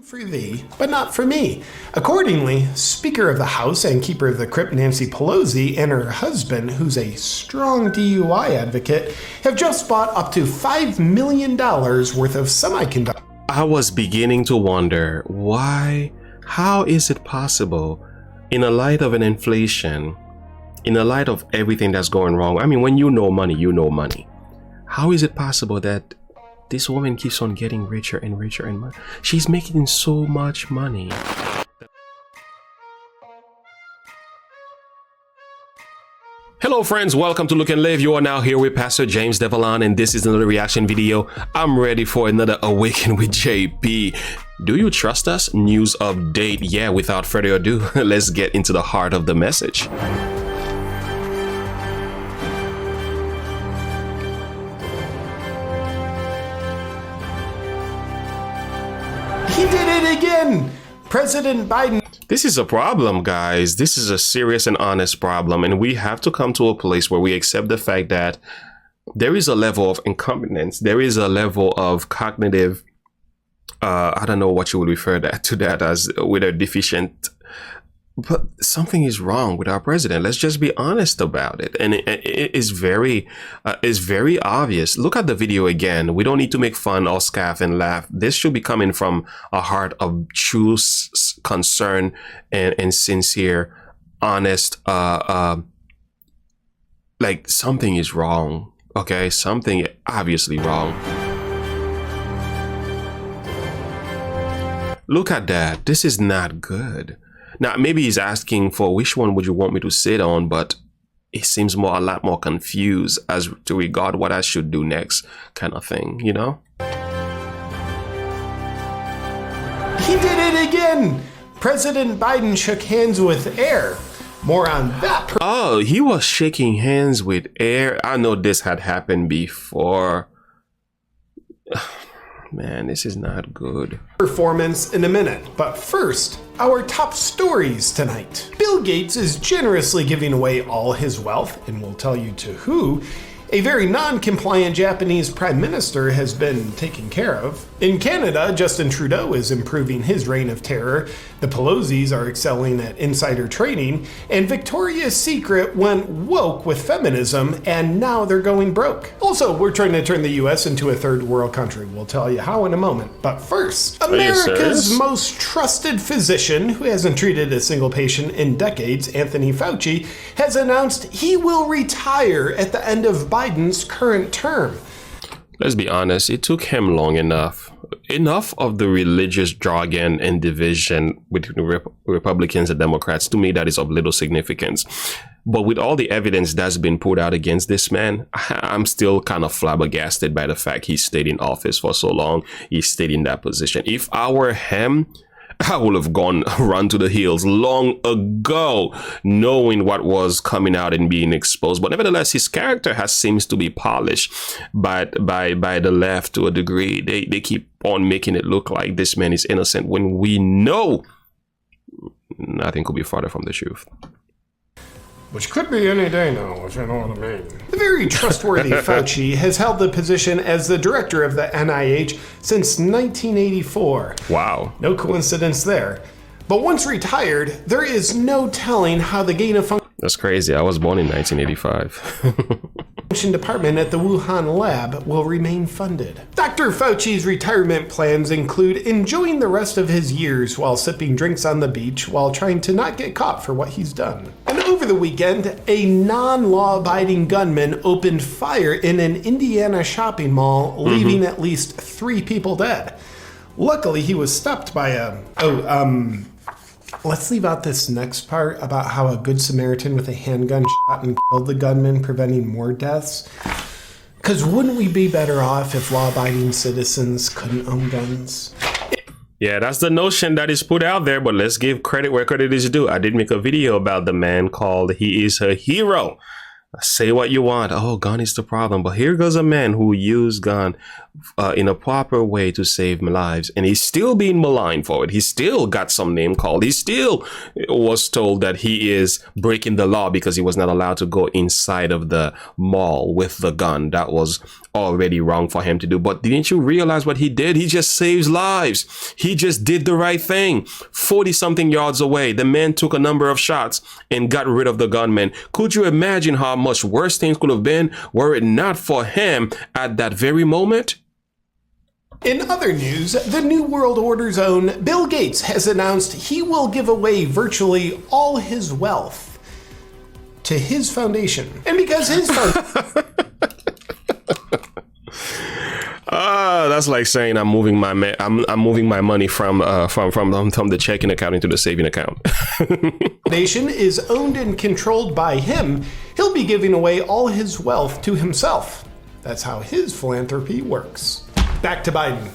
For thee, but not for me. Accordingly, Speaker of the House and Keeper of the Crypt Nancy Pelosi and her husband, who's a strong DUI advocate, have just bought up to $5 million worth of semiconductors. I was beginning to wonder why, how is it possible in a light of an inflation, in a light of everything that's going wrong? I mean, when you know money, you know money. How is it possible that this woman keeps on getting richer and richer and money? She's making so much money. Hello friends, welcome to Look and Live. You are now here with Pastor James Devallon, and this is another reaction video. I'm ready for another Awaken with JP. Do you trust us? News update. Yeah, without further ado, let's get into the heart of the message. He did it again! President Biden. This is a problem, guys. This is a serious and honest problem, and we have to come to a place where we accept the fact that there is a level of incompetence. There is a level of cognitive, I don't know what you would refer to that as, with a deficient. But something is wrong with our president. Let's just be honest about it. And it is very obvious. Look at the video again. We don't need to make fun or scoff and laugh. This should be coming from a heart of true concern and sincere, honest, like something is wrong. Okay, something obviously wrong. Look at that. This is not good. Now, maybe he's asking for which one would you want me to sit on, but it seems a lot more confused as to regard what I should do next kind of thing, you know? He did it again! President Biden shook hands with air. More on that. Oh, he was shaking hands with air. I know this had happened before. Man, this is not good. Performance in a minute, but first, our top stories tonight. Bill Gates is generously giving away all his wealth, and we'll tell you to who. A very non-compliant Japanese prime minister has been taken care of. In Canada, Justin Trudeau is improving his reign of terror. The Pelosis are excelling at insider trading, and Victoria's Secret went woke with feminism, and now they're going broke. Also, we're trying to turn the US into a third world country. We'll tell you how in a moment. But first, America's most trusted physician, who hasn't treated a single patient in decades, Anthony Fauci, has announced he will retire at the end of Biden's current term. Let's be honest, it took him long enough. Enough of the religious jargon and division between Republicans and Democrats. To me, that is of little significance. But with all the evidence that's been put out against this man, I'm still kind of flabbergasted by the fact he stayed in office for so long. He stayed in that position. If I were him, I would have run to the hills long ago, knowing what was coming out and being exposed. But nevertheless, his character seems to be polished by the left to a degree. They keep on making it look like this man is innocent when we know nothing could be farther from the truth. Which could be any day now, if you know what I mean. The very trustworthy Fauci has held the position as the director of the NIH since 1984. Wow. No coincidence there. But once retired, there is no telling how the gain of function. That's crazy. I was born in 1985. Department at the Wuhan lab will remain funded. Dr. Fauci's retirement plans include enjoying the rest of his years while sipping drinks on the beach while trying to not get caught for what he's done. And over the weekend, a non-law-abiding gunman opened fire in an Indiana shopping mall, leaving at least 3 people dead. Luckily, he was stopped by a... Let's leave out this next part about how a good Samaritan with a handgun shot and killed the gunman, preventing more deaths. Because wouldn't we be better off if law-abiding citizens couldn't own guns? Yeah, that's the notion that is put out there, but let's give credit where credit is due. I did make a video about the man called He Is a Hero. Say what you want. Oh, gun is the problem. But here goes a man who used gun in a proper way to save lives. And he's still being maligned for it. He still got some name called. He still was told that he is breaking the law because he was not allowed to go inside of the mall with the gun. That was already wrong for him to do. But didn't you realize what he did? He just saves lives. He just did the right thing. 40 something yards away, the man took a number of shots and got rid of the gunman. Could you imagine how much worse things could have been were it not for him at that very moment? In other news, the New World Order's own Bill Gates has announced he will give away virtually all his wealth to his foundation. And because his foundation... That's like saying I'm moving my money from the checking account into the saving account. Nation is owned and controlled by him. He'll be giving away all his wealth to himself. That's how his philanthropy works. Back to Biden.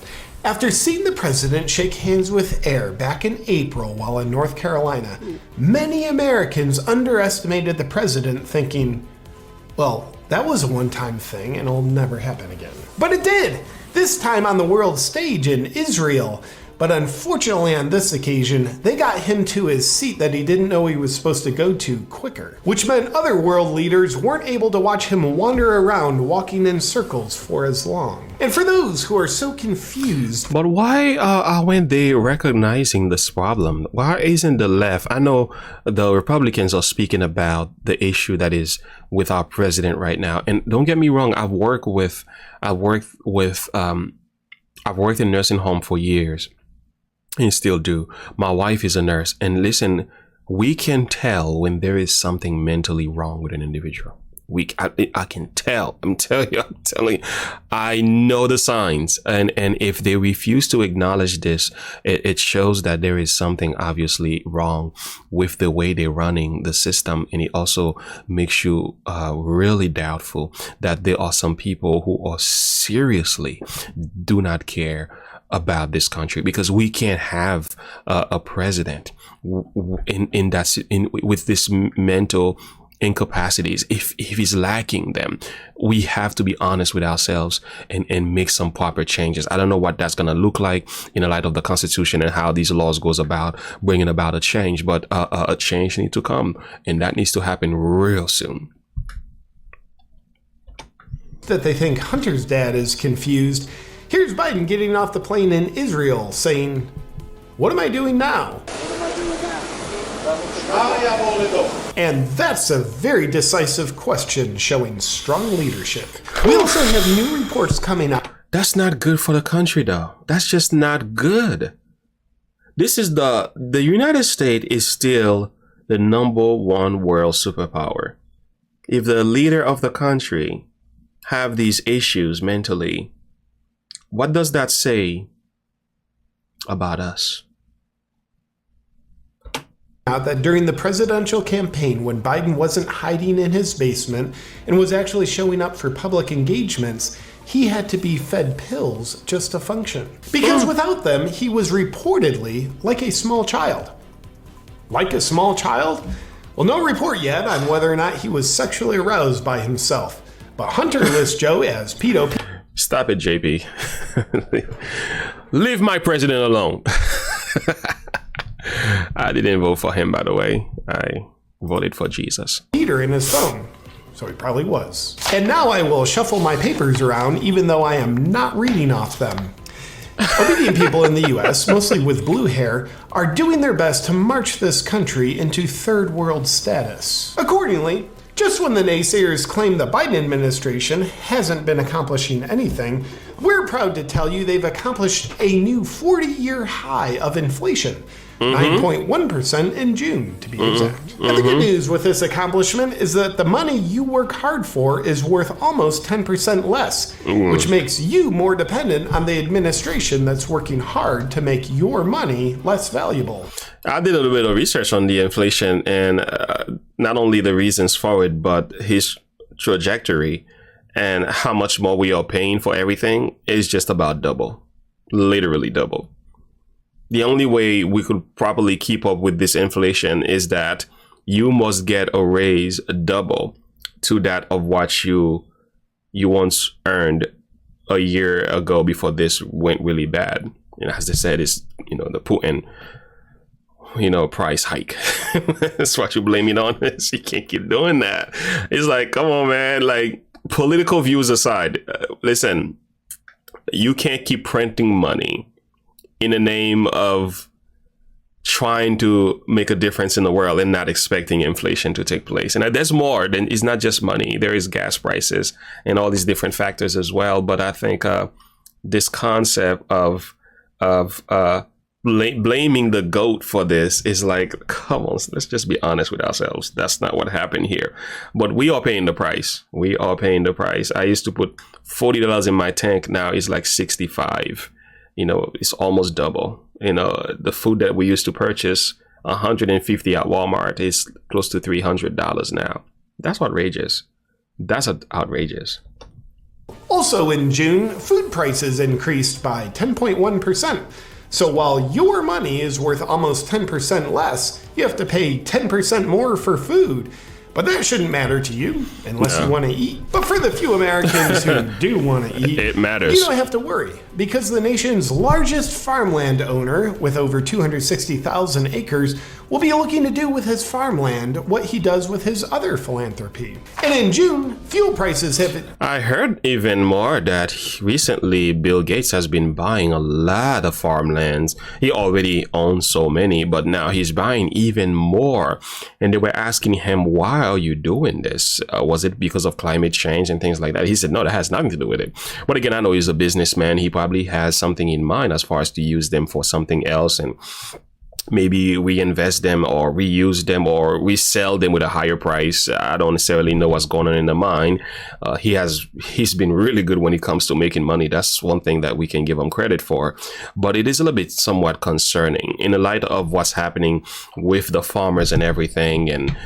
After seeing the president shake hands with Air back in April while in North Carolina, many Americans underestimated the president, thinking, well, that was a one-time thing and it'll never happen again. But it did! This time on the world stage in Israel. But unfortunately on this occasion, they got him to his seat that he didn't know he was supposed to go to quicker, which meant other world leaders weren't able to watch him wander around walking in circles for as long. And for those who are so confused... But why aren't they recognizing this problem? Why isn't the left? I know the Republicans are speaking about the issue that is with our president right now. And don't get me wrong, I've worked in nursing home for years. And still do. My wife is a nurse, and listen, we can tell when there is something mentally wrong with an individual. I can tell. I'm telling you, I know the signs, and if they refuse to acknowledge this, it shows that there is something obviously wrong with the way they're running the system, and it also makes you really doubtful that there are some people who are seriously do not care about this country, because we can't have a president with this mental incapacities. If he's lacking them, we have to be honest with ourselves and make some proper changes. I don't know what that's going to look like in the light of the Constitution and how these laws goes about bringing about a change, but a change needs to come, and that needs to happen real soon. That they think Hunter's dad is confused. Here's Biden getting off the plane in Israel saying, "What am I doing now?" And that's a very decisive question showing strong leadership. We also have new reports coming up. That's not good for the country, though. That's just not good. This is the United States is still the #1 world superpower. If the leader of the country have these issues mentally, what does that say about us? Out that during the presidential campaign, when Biden wasn't hiding in his basement and was actually showing up for public engagements, he had to be fed pills just to function. Because without them, he was reportedly like a small child. Like a small child? Well, no report yet on whether or not he was sexually aroused by himself. But Hunter lists Joe as pedo. Stop it, JP. Leave my president alone. I didn't vote for him, by the way. I voted for Jesus. Peter in his phone. So he probably was. And now I will shuffle my papers around, even though I am not reading off them. Obedient people in the US, mostly with blue hair, are doing their best to march this country into third world status. Accordingly, just when the naysayers claim the Biden administration hasn't been accomplishing anything, we're proud to tell you they've accomplished a new 40-year high of inflation. 9.1% in June, to be exact. And the good news with this accomplishment is that the money you work hard for is worth almost 10% less, which makes you more dependent on the administration that's working hard to make your money less valuable. I did a little bit of research on the inflation and not only the reasons for it, but his trajectory and how much more we are paying for everything is just about double, literally double. The only way we could properly keep up with this inflation is that you must get a raise double to that of what you once earned a year ago before this went really bad. As they said, it's the Putin price hike. That's what you blame it on. You can't keep doing that. It's like, come on, man. Like, political views aside, listen, you can't keep printing money in the name of trying to make a difference in the world and not expecting inflation to take place. And there's more than, it's not just money. There is gas prices and all these different factors as well. But I think this concept of blaming the goat for this is like, come on, let's just be honest with ourselves. That's not what happened here. But we are paying the price. We are paying the price. I used to put $40 in my tank. Now it's like $65. It's almost double. The food that we used to purchase $150 at Walmart is close to $300 now. That's outrageous. That's outrageous. Also in June, food prices increased by 10.1%. So while your money is worth almost 10% less, you have to pay 10% more for food. But that shouldn't matter to you unless you want to eat. But for the few Americans who do want to eat, it matters. You don't have to worry, because the nation's largest farmland owner, with over 260,000 acres, will be looking to do with his farmland what he does with his other philanthropy. And in June, fuel prices have... I heard even more that recently Bill Gates has been buying a lot of farmlands. He already owns so many, but now he's buying even more. And they were asking him, why are you doing this? Was it because of climate change and things like that? He said, no, that has nothing to do with it. But again, I know he's a businessman. He probably has something in mind as far as to use them for something else, and maybe reinvest them or reuse them or resell them with a higher price. I don't necessarily know what's going on in the mind. He's been really good when it comes to making money. That's one thing that we can give him credit for. But it is a little bit somewhat concerning in the light of what's happening with the farmers and everything. And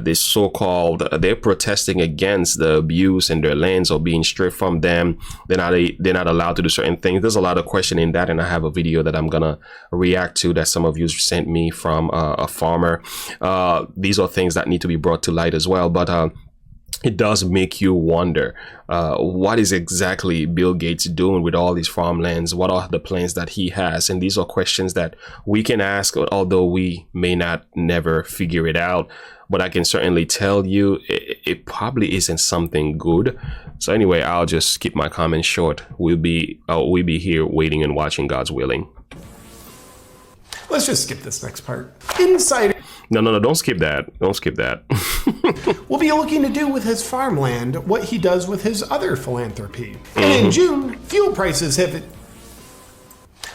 this so-called, they're protesting against the abuse and their lands are being stripped from them. They're not allowed to do certain things. There's a lot of questioning that, and I have a video that I'm gonna react to that some of you sent me from a farmer. These are things that need to be brought to light as well, but it does make you wonder, what is exactly Bill Gates doing with all these farmlands? What are the plans that he has? And these are questions that we can ask, although we may not never figure it out. But I can certainly tell you it probably isn't something good. So anyway, I'll just keep my comments short. We'll be here waiting and watching, God's willing. Let's just skip this next part. Insider... No, don't skip that. Don't skip that. will be looking to do with his farmland what he does with his other philanthropy. And in June, fuel prices have...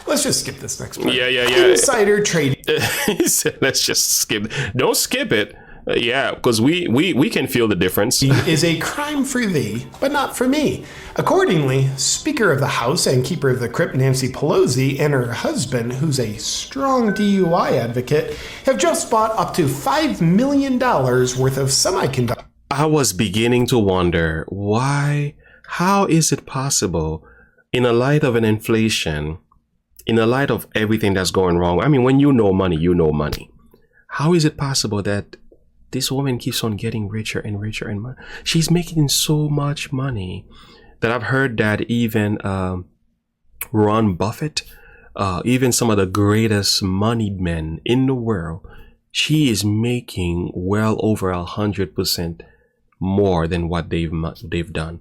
Let's just skip this next part. Yeah. Insider trading... He said, let's just skip. Don't skip it. Yeah, because we can feel the difference. is a crime for thee, but not for me. Accordingly, Speaker of the House and Keeper of the Crypt Nancy Pelosi and her husband, who's a strong DUI advocate, have just bought up to $5 million worth of semiconductors. I was beginning to wonder, how is it possible in the light of an inflation, in the light of everything that's going wrong? I mean, when you know money, you know money. How is it possible that this woman keeps on getting richer and richer and she's making so much money that I've heard that even Warren Buffett, even some of the greatest moneyed men in the world, she is making well over 100% more than what they've done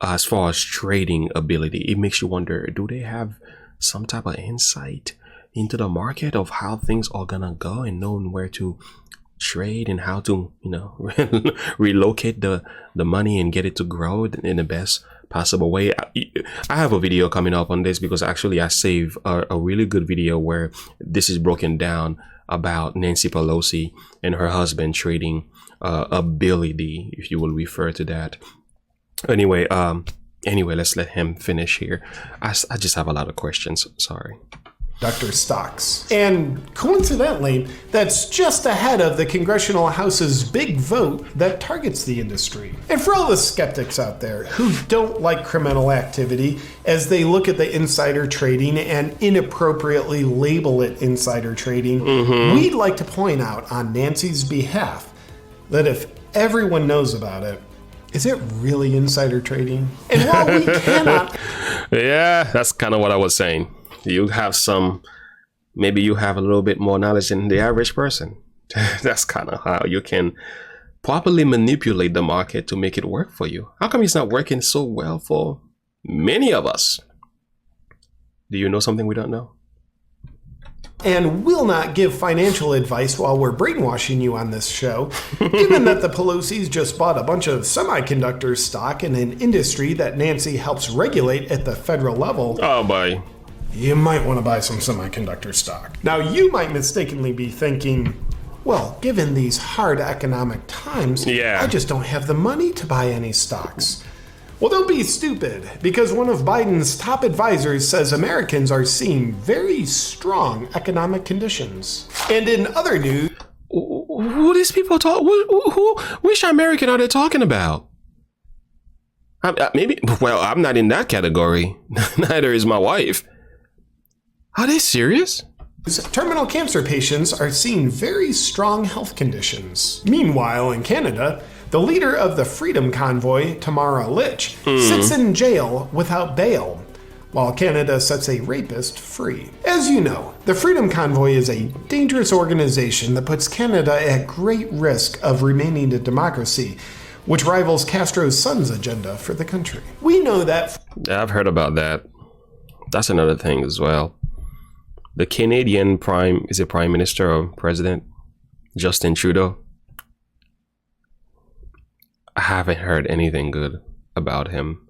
as far as trading ability. It makes you wonder, do they have some type of insight into the market of how things are gonna go and knowing where to trade and how to relocate the money and get it to grow in the best possible way? I have a video coming up on this because actually I saved a really good video where this is broken down about Nancy Pelosi and her husband trading ability, if you will refer to that. Anyway, let's let him finish here. I just have a lot of questions. Sorry. Stocks. And coincidentally, that's just ahead of the Congressional House's big vote that targets the industry. And for all the skeptics out there who don't like criminal activity as they look at the insider trading and inappropriately label it insider trading, we'd like to point out on Nancy's behalf that if everyone knows about it, is it really insider trading? And while we cannot... Yeah, that's kind of what I was saying. Maybe you have a little bit more knowledge than the average person. That's kind of how you can properly manipulate the market to make it work for you. How come it's not working so well for many of us? Do you know something we don't know? And will not give financial advice while we're brainwashing you on this show, given that the Pelosi's just bought a bunch of semiconductor stock in an industry that Nancy helps regulate at the federal level. Oh, boy. You might want to buy some semiconductor stock. Now, you might mistakenly be thinking, well, given these hard economic times, I just don't have the money to buy any stocks. Well, don't be stupid, because one of Biden's top advisors says Americans are seeing very strong economic conditions. And in other news... Who these people talk? Which American are they talking about? Well, I'm not in that category. Neither is my wife. Are they serious? Terminal cancer patients are seeing very strong health conditions. Meanwhile, in Canada, the leader of the Freedom Convoy, Tamara Lich, sits in jail without bail, while Canada sets a rapist free. As you know, the Freedom Convoy is a dangerous organization that puts Canada at great risk of remaining a democracy, which rivals Castro's son's agenda for the country. We know that... Yeah, I've heard about that. That's another thing as well. The Canadian Prime Minister or President, Justin Trudeau. I haven't heard anything good about him.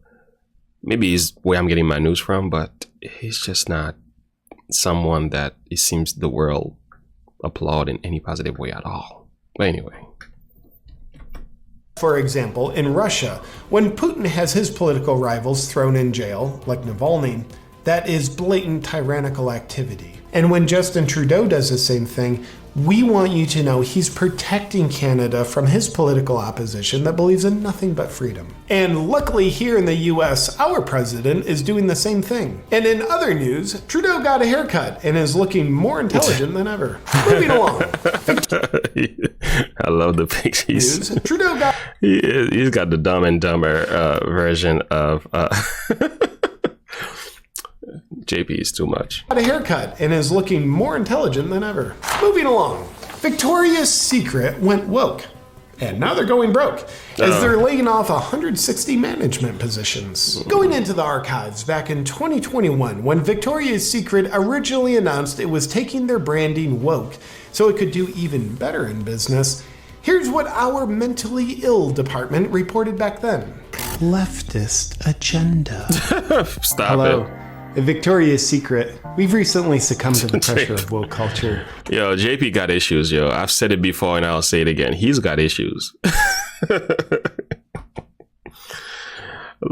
Maybe he's where I'm getting my news from, but he's just not someone that it seems the world applaud in any positive way at all. But anyway. For example, in Russia, when Putin has his political rivals thrown in jail, like Navalny, that is blatant tyrannical activity. And when Justin Trudeau does the same thing, we want you to know he's protecting Canada from his political opposition that believes in nothing but freedom. And luckily here in the US, our president is doing the same thing. And in other news, Trudeau got a haircut and is looking more intelligent than ever. Moving along. I love the pictures. Trudeau got... He's got the Dumb and Dumber version of... JP is too much. Got a haircut and is looking more intelligent than ever. Moving along. Victoria's Secret went woke. And now they're going broke, as they're laying off 160 management positions. Going into the archives back in 2021, when Victoria's Secret originally announced it was taking their branding woke so it could do even better in business, here's what our mentally ill department reported back then. Leftist agenda. Stop Hello. it. At Victoria's Secret, we've recently succumbed to the pressure of woke culture. Yo, JP got issues, yo. I've said it before and I'll say it again. He's got issues.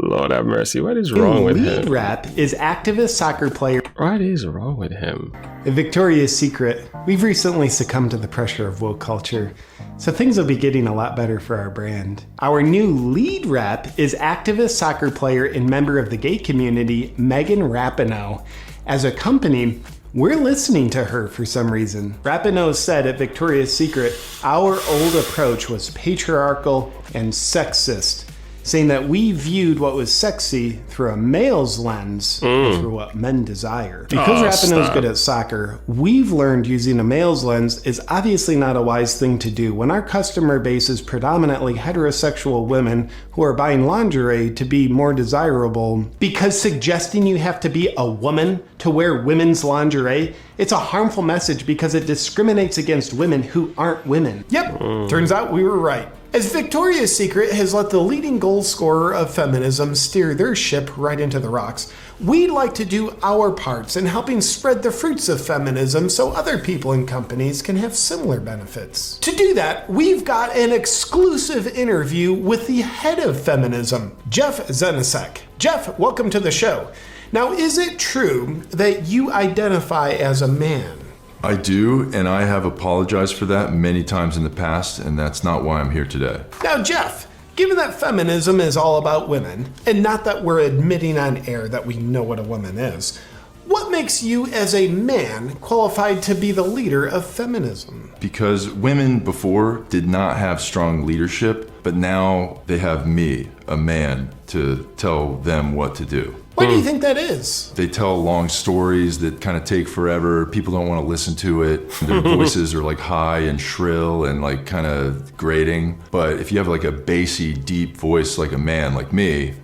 Lord have mercy. What is wrong with him? Lead rap is activist soccer player. What is wrong with him? At Victoria's Secret, we've recently succumbed to the pressure of woke culture, so things will be getting a lot better for our brand. Our new lead rep is activist soccer player and member of the gay community, Megan Rapinoe. As a company, we're listening to her for some reason. Rapinoe said at Victoria's Secret, our old approach was patriarchal and sexist, saying that we viewed what was sexy through a male's lens through what men desire. Because Rapinoe's good at soccer, we've learned using a male's lens is obviously not a wise thing to do when our customer base is predominantly heterosexual women who are buying lingerie to be more desirable. Because suggesting you have to be a woman to wear women's lingerie, it's a harmful message because it discriminates against women who aren't women. Yep, turns out we were right. As Victoria's Secret has let the leading goal scorer of feminism steer their ship right into the rocks, we'd like to do our parts in helping spread the fruits of feminism so other people and companies can have similar benefits. To do that, we've got an exclusive interview with the head of feminism, Jeff Zenisek. Jeff, welcome to the show. Now, is it true that you identify as a man? I do, and I have apologized for that many times in the past, and that's not why I'm here today. Now, Jeff, given that feminism is all about women, and not that we're admitting on air that we know what a woman is, what makes you as a man qualified to be the leader of feminism? Because women before did not have strong leadership, but now they have me, a man, to tell them what to do. Why do you think that is? They tell long stories that kind of take forever. People don't want to listen to it. Their voices are like high and shrill and like kind of grating. But if you have like a bassy, deep voice like a man like me,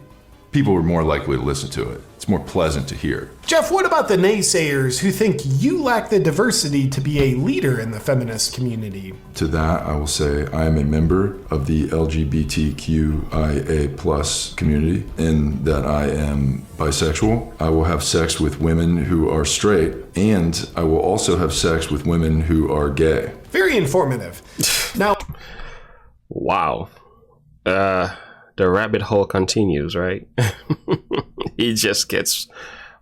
people are more likely to listen to it. It's more pleasant to hear. Jeff, what about the naysayers who think you lack the diversity to be a leader in the feminist community? To that, I will say I am a member of the LGBTQIA plus community in that I am bisexual. I will have sex with women who are straight, and I will also have sex with women who are gay. Very informative. Now, Wow. The rabbit hole continues, right? It just gets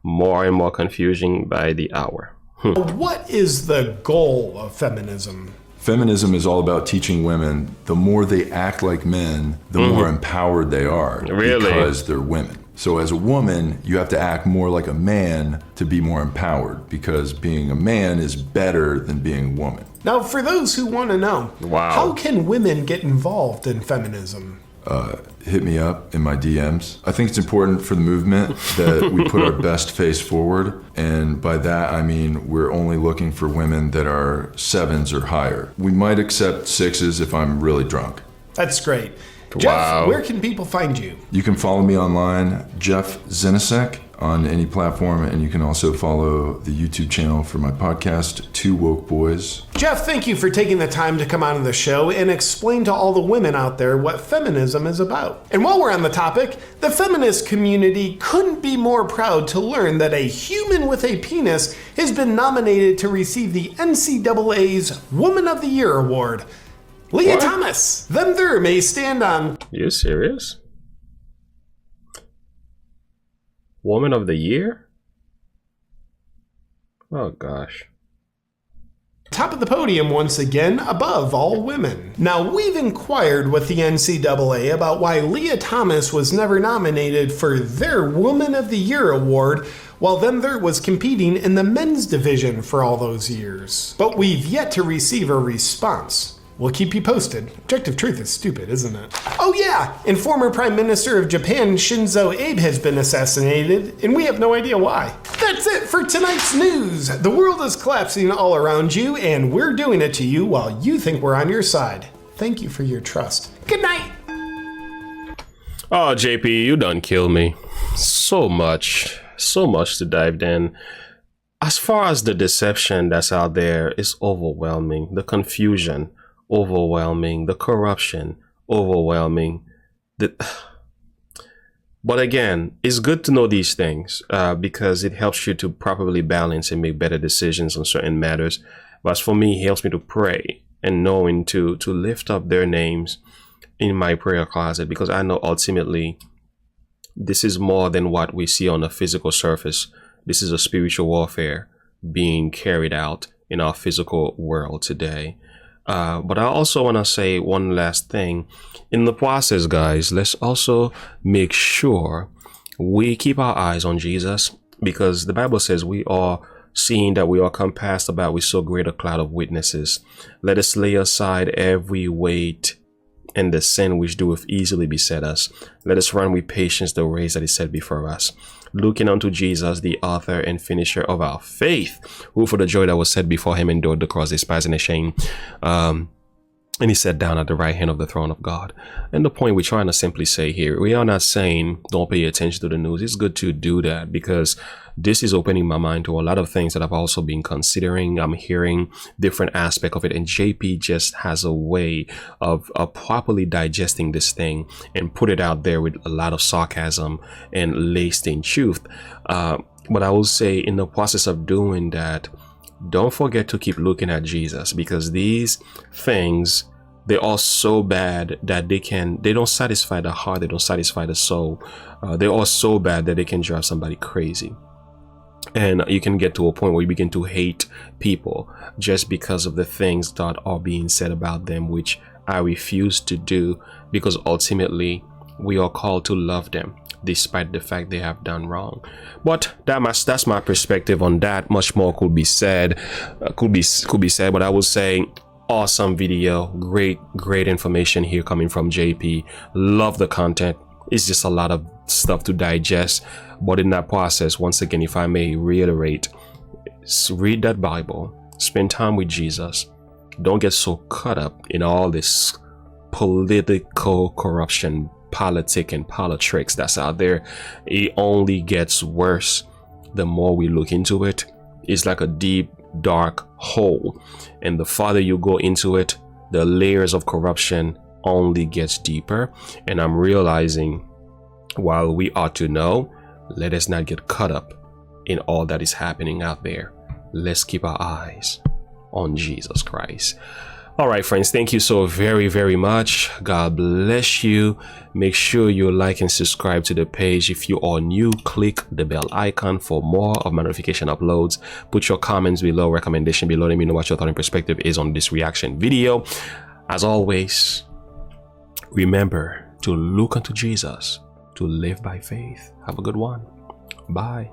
more and more confusing by the hour. what is the goal of feminism? Feminism is all about teaching women the more they act like men, the more empowered they are. Really? Because they're women. So as a woman, you have to act more like a man to be more empowered, because being a man is better than being a woman. Now, for those who want to know, Wow. how can women get involved in feminism? Hit me up in my DMs. I think it's important for the movement that we put our best face forward. And by that, I mean, we're only looking for women that are 7s or higher. We might accept 6s if I'm really drunk. That's great. Wow. Jeff, where can people find you? You can follow me online, Jeff Zinasek, on any platform. And you can also follow the YouTube channel for my podcast, Two Woke Boys. Jeff, thank you for taking the time to come on the show and explain to all the women out there what feminism is about. And while we're on the topic, the feminist community couldn't be more proud to learn that a human with a penis has been nominated to receive the NCAA's Woman of the Year award. Leah What? Thomas, them there may stand on You serious? Woman of the Year? Oh gosh. top of the podium once again, above all women. Now, we've inquired with the NCAA about why Leah Thomas was never nominated for their Woman of the Year award, while them there was competing in the men's division for all those years. But we've yet to receive a response. We'll keep you posted. Objective truth is stupid, isn't it? Oh yeah, and former Prime Minister of Japan Shinzo Abe has been assassinated, and we have no idea why. That's it for tonight's news. The world is collapsing all around you, and we're doing it to you while you think we're on your side. Thank you for your trust. Good night. Oh, JP, you done killed me. So much to dive in. As far as the deception that's out there is overwhelming, the confusion, overwhelming, the corruption, overwhelming. But again, it's good to know these things because it helps you to properly balance and make better decisions on certain matters. But as for me, it helps me to pray and knowing to lift up their names in my prayer closet, because I know ultimately this is more than what we see on the physical surface. This is a spiritual warfare being carried out in our physical world today. But I also want to say one last thing. In the process, guys, let's also make sure we keep our eyes on Jesus, because the Bible says we are seeing that we are compassed about with so great a cloud of witnesses. Let us lay aside every weight and the sin which doeth easily beset us. Let us run with patience the race that is set before us, looking unto Jesus, the author and finisher of our faith, who for the joy that was set before him endured the cross, despising the shame, and he sat down at the right hand of the throne of God. And the point we're trying to simply say here, we are not saying don't pay attention to the news. It's good to do that, because this is opening my mind to a lot of things that I've also been considering. I'm hearing different aspects of it, and JP just has a way of properly digesting this thing and put it out there with a lot of sarcasm and laced in truth. But I will say, in the process of doing that, don't forget to keep looking at Jesus, because these things, they are so bad that they don't satisfy the heart, they don't satisfy the soul. They are so bad that they can drive somebody crazy. And you can get to a point where you begin to hate people just because of the things that are being said about them, which I refuse to do, because ultimately we are called to love them despite the fact they have done wrong. But that's my perspective on that. Much more could be said, could be said, but I would say awesome video, great information here coming from JP. Love the content. It's just a lot of stuff to digest, but in that process, once again, if I may reiterate, read that Bible, spend time with Jesus. Don't get so caught up in all this political corruption, politic and politics that's out there. It only gets worse the more we look into it. It's like a deep, dark hole, and the farther you go into it, the layers of corruption only gets deeper. And I'm realizing, while we ought to know, let us not get caught up in all that is happening out there. Let's keep our eyes on Jesus Christ. All right, friends, thank you so very much. God bless you. Make sure you like and subscribe to the page. If you are new, click the bell icon for more of my notification uploads. Put your comments below, recommendation below. Let me know what your thought and perspective is on this reaction video. As always, remember to look unto Jesus, to live by faith. Have a good one. Bye.